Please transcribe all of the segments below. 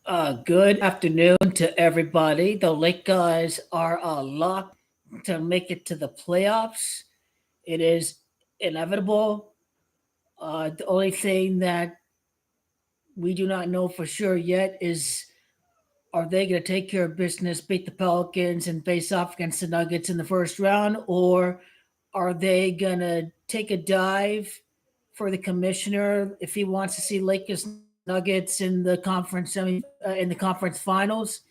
Good afternoon to everybody. The Lakers are locked to make it to the playoffs. It is inevitable. The only thing that we do not know for sure yet is, are they going to take care of business, beat the Pelicans, and face off against the Nuggets in the first round, or are they going to take a dive for the commissioner if he wants to see Lakers Nuggets in the conference finals?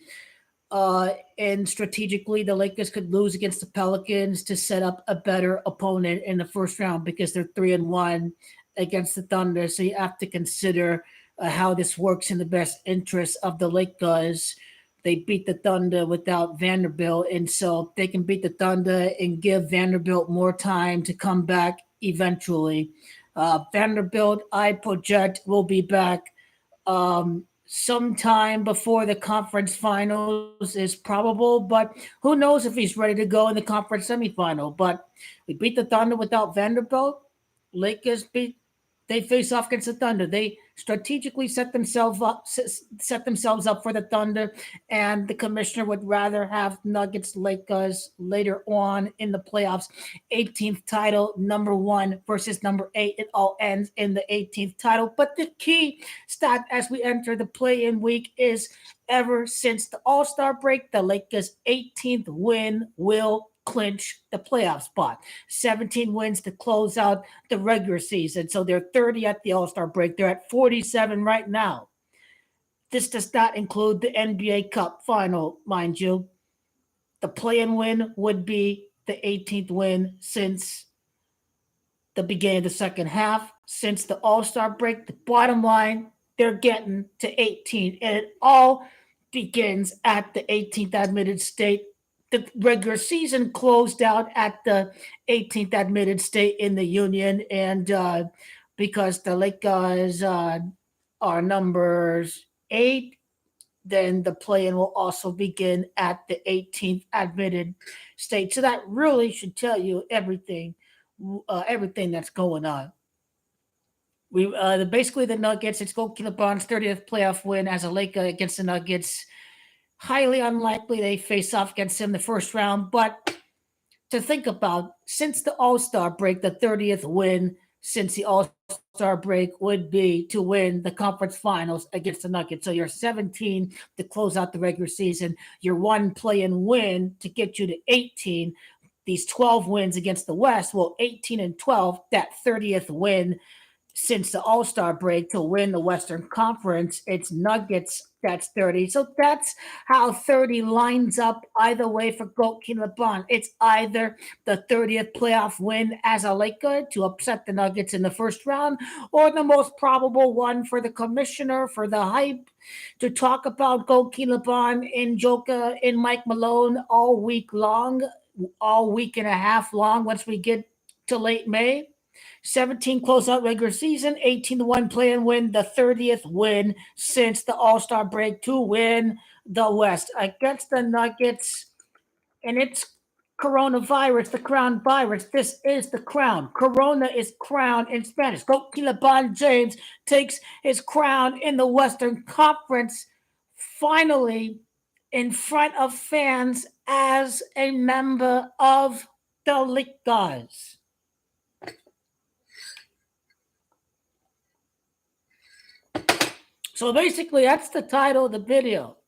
Uh, and strategically, the Lakers could lose against the Pelicans to set up a better opponent in the first round because they're 3-1 against the Thunder. So you have to consider how this works in the best interest of the Lakers. They beat the Thunder without Vanderbilt, and so they can beat the Thunder and give Vanderbilt more time to come back eventually. Vanderbilt, I project, will be back sometime before the conference finals is probable, but who knows if he's ready to go in the conference semifinal. But we beat the Thunder without Vanderbilt. Lakers beat they face off against the Thunder. They strategically set themselves up for the Thunder, and the commissioner would rather have Nuggets Lakers later on in the playoffs. 18th title, number one versus number eight. It all ends in the 18th title. But the key stat as we enter the play-in week is, ever since the All-Star break, the Lakers' 18th win will clinch the playoff spot. 17 wins to close out the regular season. So they're 30 at the All-Star break. They're at 47 right now. This does not include the NBA Cup final, mind you. The play-in win would be the 18th win since the beginning of the second half, since the All-Star break. The bottom line, they're getting to 18, and it all begins at the 18th admitted state. The regular season closed out at the 18th admitted state in the Union, and because the Lakers are numbers 8, then the play-in will also begin at the 18th admitted state. So that really should tell you everything that's going on. Basically the Nuggets. It's Gold LeBron's 30th playoff win as a Laker against the Nuggets. Highly unlikely they face off against him the first round, but to think about, since the All-Star break, the 30th win since the All-Star break would be to win the conference finals against the Nuggets. So you're 17 to close out the regular season. You're one play-in win to get you to 18. These 12 wins against the West, well, 18 and 12, that 30th win since the All-Star break to win the Western Conference. It's Nuggets that's 30. So that's how 30 lines up either way for goalkeeper LeBron. It's either the 30th playoff win as a Laker to upset the Nuggets in the first round, or the most probable one for the commissioner, for the hype, to talk about goalkeeper LeBron in Joker in Mike Malone all week long, all week and a half long once we get to late May. 17 closeout regular season, 18-1 play and win, the 30th win since the All-Star break to win the West against the Nuggets. And it's coronavirus, the crown virus. This is the crown. Corona is crown in Spanish. Goalkeeper LeBron James takes his crown in the Western Conference, finally in front of fans as a member of the Lakers. So basically, that's the title of the video.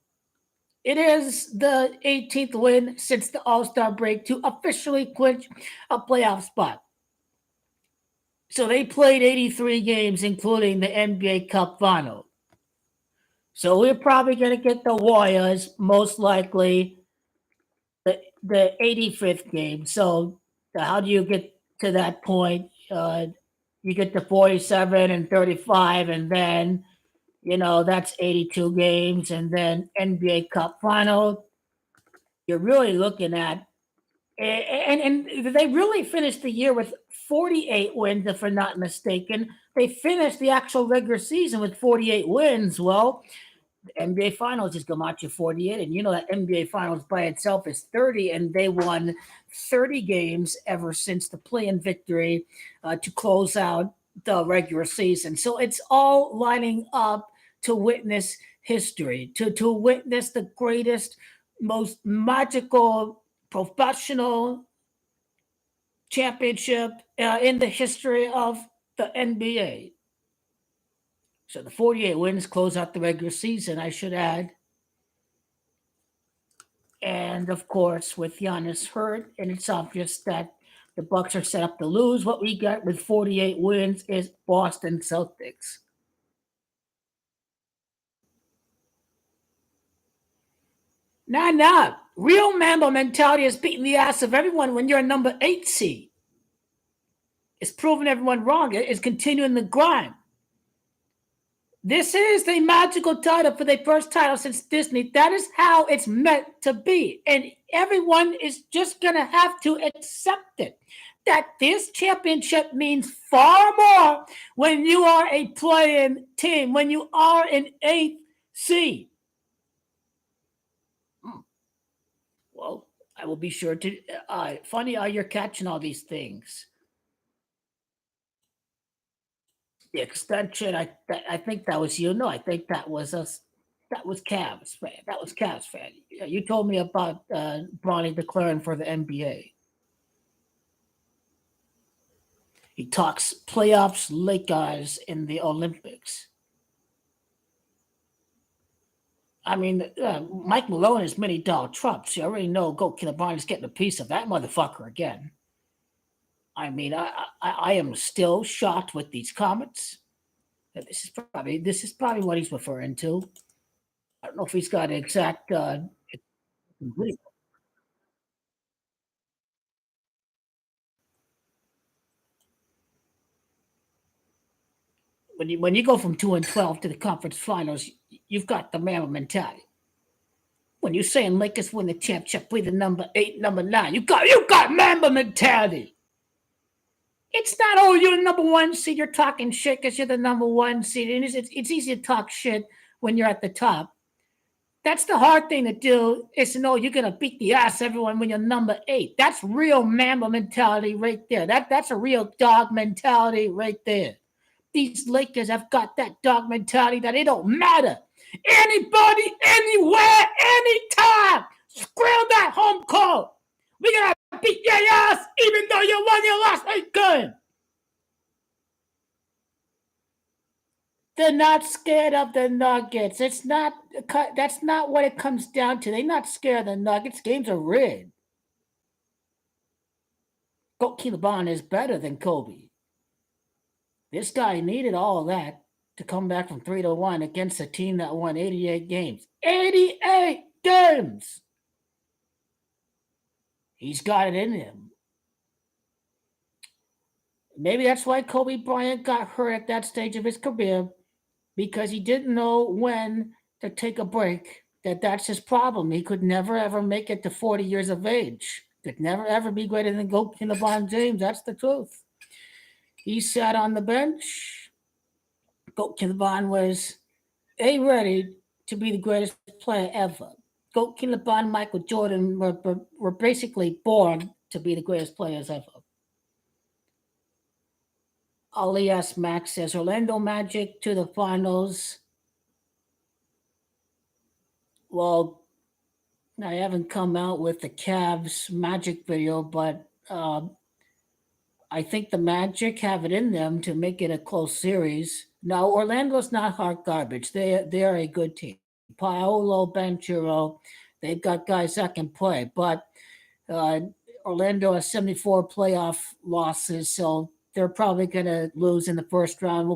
It is the 18th win since the All-Star break to officially clinch a playoff spot. So they played 83 games, including the NBA Cup final. So we're probably going to get the Warriors, most likely, the 85th game. So how do you get to that point? You get to 47 and 35, and then that's 82 games, and then NBA Cup final. You're really looking at, and they really finished the year with 48 wins, if I'm not mistaken. They finished the actual regular season with 48 wins. Well, the NBA Finals is going to match you 48, and that NBA Finals by itself is 30, and they won 30 games ever since the play-in victory to close out the regular season. So it's all lining up to witness history, to witness the greatest, most magical professional championship in the history of the NBA. So the 48 wins close out the regular season, I should add. And of course, with Giannis hurt, and it's obvious that the Bucks are set up to lose. What we got with 48 wins is Boston Celtics. Nah, nah. Real Mamba mentality is beating the ass of everyone when you're a number 8 seed. It's proving everyone wrong. It's continuing the grind. This is the magical title for the first title since Disney. That is how it's meant to be. And everyone is just going to have to accept it. That this championship means far more when you are a playing team, when you are an 8th seed. Well, I will be sure to. Funny how you're catching all these things. The extension, I think that was you. No, I think that was us. That was Cavs fan. That was Cavs fan. You told me about Bronny declaring for the NBA. He talks playoffs, Lakers in the Olympics. I mean, Mike Malone is mini Donald Trump. So you already know Goat Killer Bronny's getting a piece of that motherfucker again. I mean, I am still shocked with these comments. This is probably what he's referring to. I don't know if he's got an exact when you go from 2-12 to the conference finals, you've got the Mamba mentality. When you're saying Lakers win the championship, we the number 8, number 9, you got Mamba mentality. It's not, oh, you're the number 1 seed, you're talking shit because you're the number 1 seed. And it's easy to talk shit when you're at the top. That's the hard thing to do, is to know you're gonna beat the ass everyone when you're number 8. That's real Mamba mentality right there. That's a real dog mentality right there. These Lakers have got that dog mentality that it don't matter. Anybody, anywhere, anytime. Screw that home court. We're gonna beat your ass even though you won your last 8 games. They're not scared of the Nuggets. It's not. That's not what it comes down to. They're not scared of the Nuggets. Games are rigged. Coach Bond is better than Kobe. This guy needed all that to come back from 3-1 against a team that won 88 games. 88 games! He's got it in him. Maybe that's why Kobe Bryant got hurt at that stage of his career, because he didn't know when to take a break. That's his problem. He could never ever make it to 40 years of age. Could never ever be greater than LeBron James. That's the truth. He sat on the bench. Goat LeBron was ready to be the greatest player ever. Goat LeBron, Michael Jordan were basically born to be the greatest players ever. Alias Max says Orlando Magic to the finals. Well, I haven't come out with the Cavs Magic video, but I think the Magic have it in them to make it a close series. Now, Orlando's not hard garbage. They're a good team. Paolo Banchero, they've got guys that can play, but Orlando has 74 playoff losses, so they're probably going to lose in the first round.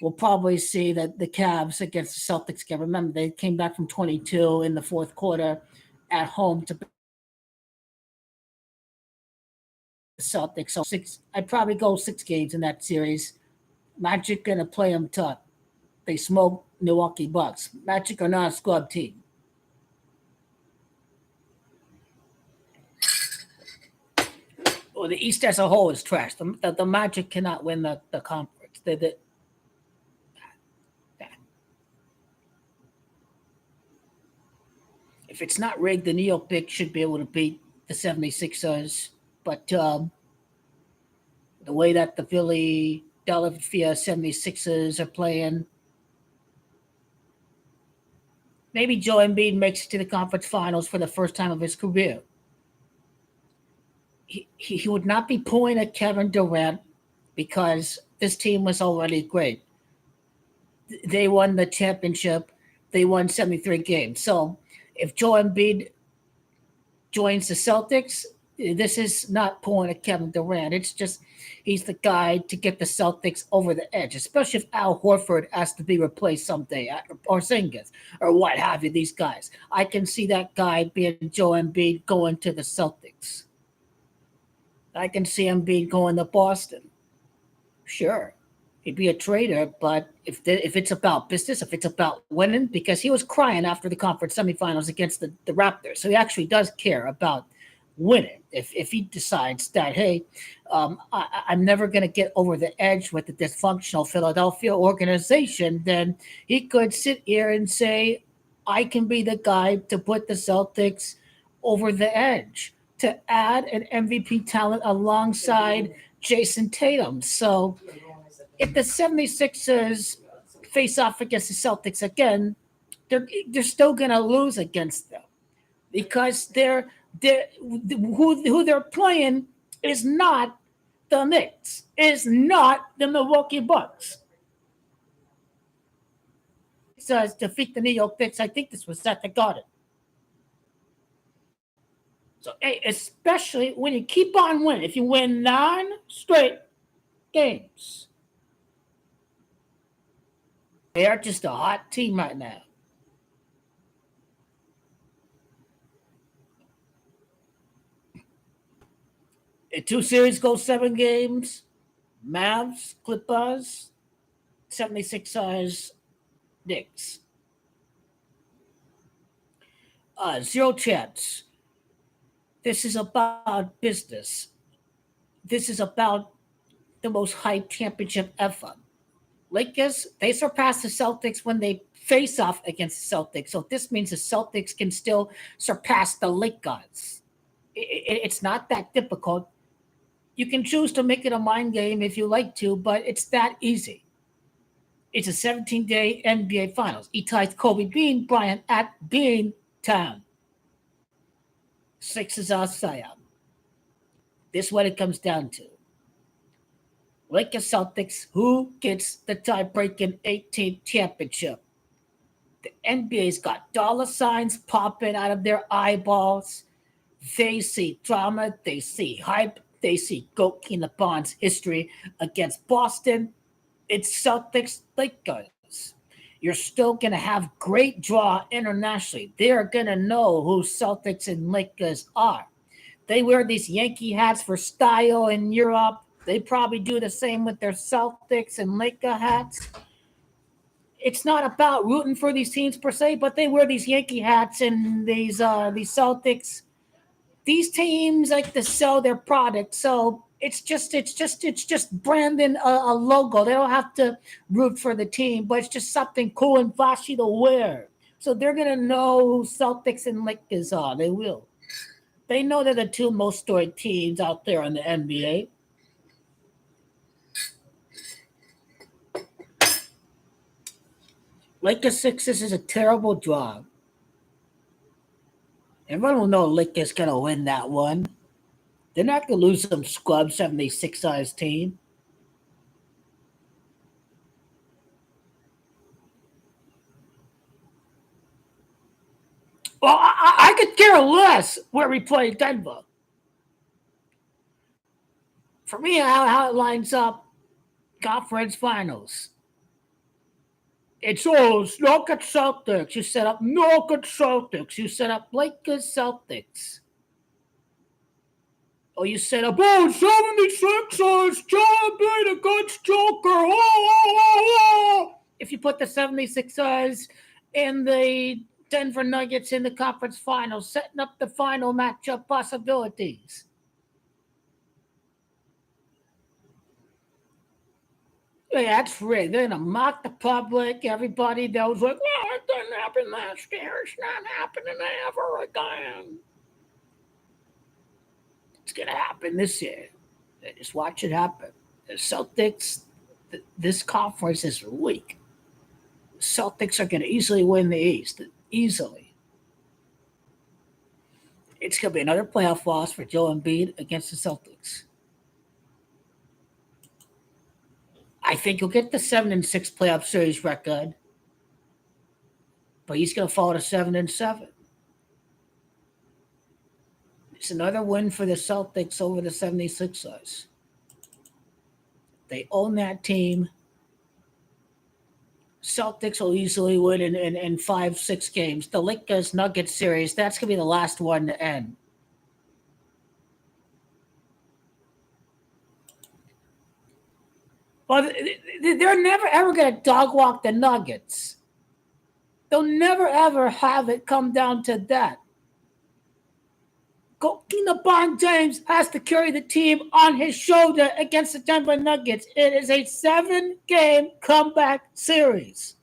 We'll probably see that the Cavs against the Celtics again. Remember, they came back from 22 in the fourth quarter at home to the Celtics. So I'd probably go 6 games in that series. Magic going to play them tough. They smoke Milwaukee Bucks. Magic are not a scrub team. Well, the East as a whole is trash. The Magic cannot win the conference. If it's not rigged, the New York Knicks should be able to beat the 76ers. But the way that the Philadelphia 76ers are playing, Maybe Joe Embiid makes it to the conference finals for the first time of his career. He would not be pulling a Kevin Durant because this team was already great. They won the championship. They won 73 games. So if Joe Embiid joins the Celtics, this is not pulling a Kevin Durant. It's just he's the guy to get the Celtics over the edge, especially if Al Horford has to be replaced someday, or Porzingis, or what have you. These guys, I can see that guy being Joe Embiid going to the Celtics. I can see him being going to Boston. Sure, he'd be a traitor, but if it's about business, if it's about winning, because he was crying after the conference semifinals against the Raptors, so he actually does care about winning. If he decides that, hey, I'm never going to get over the edge with the dysfunctional Philadelphia organization, then he could sit here and say, I can be the guy to put the Celtics over the edge, to add an MVP talent alongside Jason Tatum. So if the 76ers face off against the Celtics again, they're still going to lose against them because who they're playing is not the Knicks, is not the Milwaukee Bucks. Says defeat the New York Knicks. I think this was at the Garden. So, hey, especially when you keep on winning, if you win 9 straight games, they are just a hot team right now. The 2 series go 7 games. Mavs, Clippers, 76ers, Knicks. 0 chance. This is about business. This is about the most hyped championship ever. Lakers, they surpassed the Celtics when they face off against the Celtics. So this means the Celtics can still surpass the Lakers. It's not that difficult. You can choose to make it a mind game if you like to, but it's that easy. It's a 17-day NBA Finals. He ties Kobe Bryant at Bean Town. Sixers are Siam. This is what it comes down to. Lakers Celtics, who gets the tie-breaking 18th championship? The NBA's got dollar signs popping out of their eyeballs. They see drama, they see hype, they see Goat King LeBron's history against Boston. It's Celtics Lakers. You're still going to have great draw internationally. They're going to know who Celtics and Lakers are. They wear these Yankee hats for style in Europe. They probably do the same with their Celtics and Laker hats. It's not about rooting for these teams per se, but they wear these Yankee hats and these Celtics. These teams like to sell their product, so it's just branding a logo. They don't have to root for the team, but it's just something cool and flashy to wear. So they're gonna know who Celtics and Lakers are. They will. They know they're the 2 most storied teams out there in the NBA. Lakers Sixers is a terrible draw. Everyone will know Lakers gonna win that one. They're not gonna lose some scrub 76 size team. Well, I could care less where we play Denver. For me, how it lines up, conference finals. It's all Rocket Celtics. You set up Rocket Celtics. You set up Lakers Celtics. Or you set up, 76ers, John Beat against Joker. If you put the 76ers and the Denver Nuggets in the conference finals, setting up the final matchup possibilities. Yeah, that's rigged. They're gonna mock the public. Everybody knows, like, well, it didn't happen last year. It's not happening ever again. It's gonna happen this year. Just watch it happen. The Celtics, this conference is weak. The Celtics are gonna easily win the East. easily. It's going to be another playoff loss for Joe Embiid against the Celtics. I think he'll get the 7-6 playoff series record, but he's going to fall to 7-7. It's another win for the Celtics over the 76ers. They own that team. Celtics will easily win in 5-6 games. The Lakers Nuggets series, that's going to be the last one to end. But they're never ever going to dog walk the Nuggets. They'll never ever have it come down to that. LeBron James has to carry the team on his shoulder against the Denver Nuggets. It is a 7-game comeback series.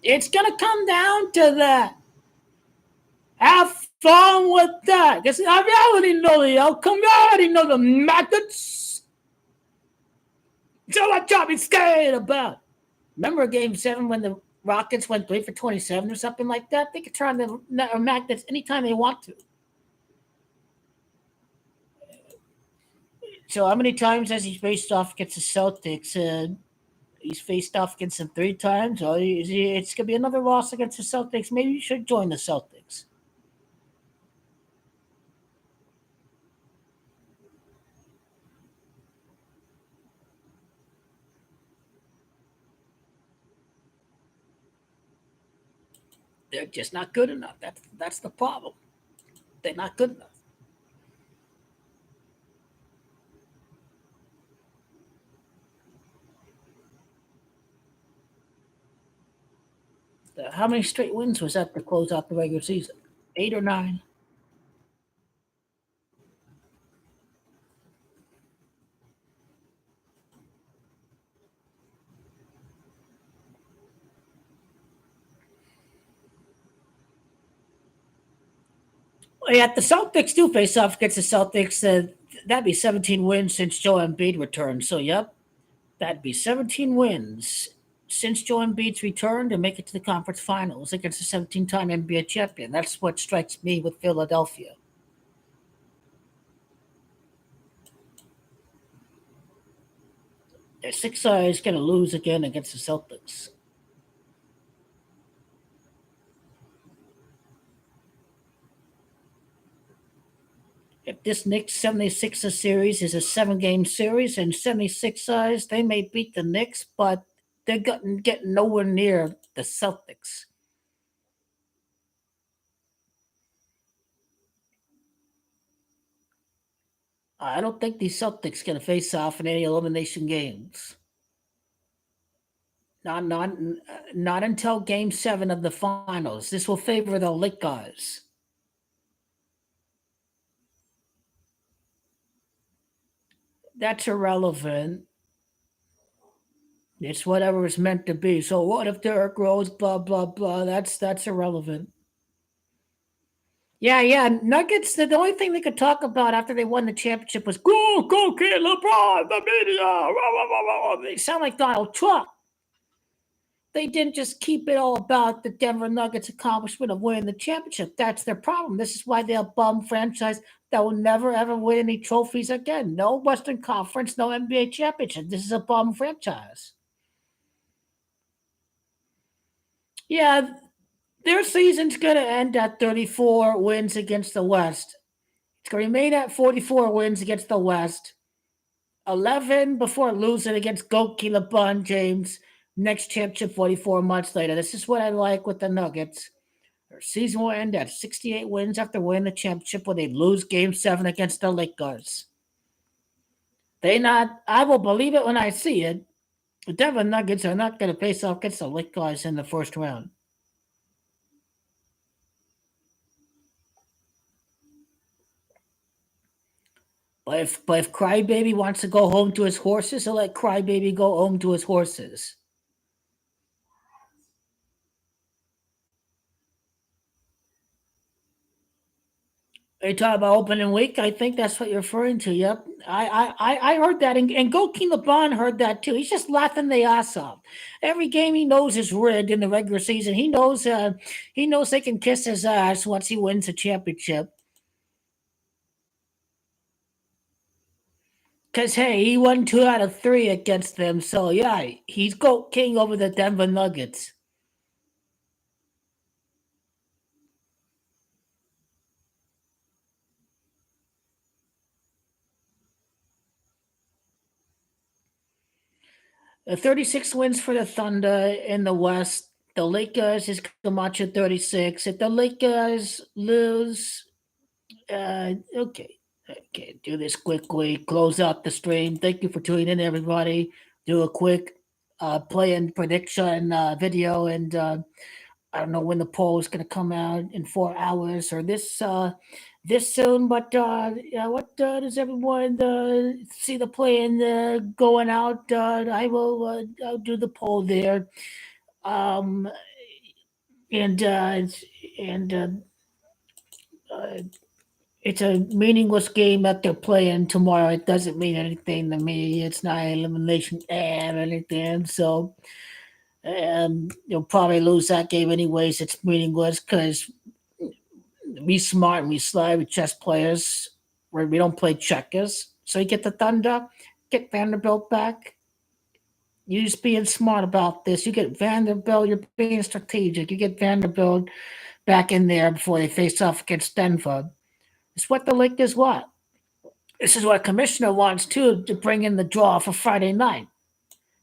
It's going to come down to that. Have fun with that. Because I already know the outcome. I already know the methods. So what y'all be scared about? Remember Game 7 when the Rockets went 3 for 27 or something like that? They could turn the magnets anytime they want to. So how many times has he faced off against the Celtics? He's faced off against them 3 times. Oh, it's going to be another loss against the Celtics. Maybe you should join the Celtics. They're just not good enough. That's the problem. They're not good enough. How many straight wins was that to close out the regular season? 8 or 9? Yeah, the Celtics do face off against the Celtics. That'd be 17 wins since Joe Embiid returned. So, yep, that'd be 17 wins since Joe Embiid's return to make it to the conference finals against a 17-time NBA champion. That's what strikes me with Philadelphia. The Sixers going to lose again against the Celtics. If this Knicks 76ers series is a 7-game series and 76ers, they may beat the Knicks, but they're getting nowhere near the Celtics. I don't think the Celtics going to face off in any elimination games. Not until Game 7 of the finals. This will favor the Lakers. That's irrelevant. It's whatever it's meant to be. So what if Derrick Rose, blah blah blah? That's irrelevant. Yeah. Nuggets. The only thing they could talk about after they won the championship was go, kid, LeBron, the media. Rah, rah, rah, they sound like Donald Trump. They didn't just keep it all about the Denver Nuggets' accomplishment of winning the championship. That's their problem. This is why they're a bum franchise that will never ever win any trophies again. No Western Conference, no NBA championship. This is a bum franchise. Yeah, their season's going to end at 34 wins against the West. It's going to remain at 44 wins against the West. 11 before losing against Goki LeBron James. Next championship 44 months later. This is what I like with the Nuggets. Their season will end at 68 wins after winning the championship when they lose Game 7 against the Lakers. I will believe it when I see it. The Denver Nuggets are not going to face off against the Lakers in the first round. But if Crybaby wants to go home to his horses, he'll let Crybaby go home to his horses. Are you talking about opening week? I think that's what you're referring to. Yep, I heard that, and Goki LeBron heard that too. He's just laughing the ass off. Every game he knows is rigged in the regular season. He knows they can kiss his ass once he wins a championship. Cause hey, he won 2 out of 3 against them. So yeah, he's GOAT King over the Denver Nuggets. The 36 wins for the Thunder in the West. The Lakers is Camacho 36. If the Lakers lose, okay. Okay, do this quickly. Close out the stream. Thank you for tuning in, everybody. Do a quick play and prediction video, and I don't know when the poll is going to come out in 4 hours or this soon. But yeah, what does everyone see the plan going out? I will I'll do the poll there. Um, and and uh, it's a meaningless game that they're playing tomorrow. It doesn't mean anything to me. It's not elimination or anything. So you'll probably lose that game anyways. It's meaningless because we smart and we sly with chess players where we don't play checkers. So you get the Thunder, get Vanderbilt back. You just being smart about this. You get Vanderbilt, you're being strategic. You get Vanderbilt back in there before they face off against Denver. It's what the Lakers want. This is what Commissioner wants too to bring in the draw for Friday night.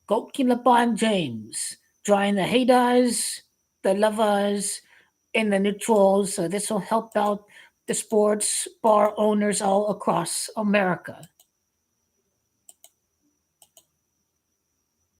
Go keep LeBron James, drawing the haters, the lovers, and the neutrals. So this will help out the sports bar owners all across America.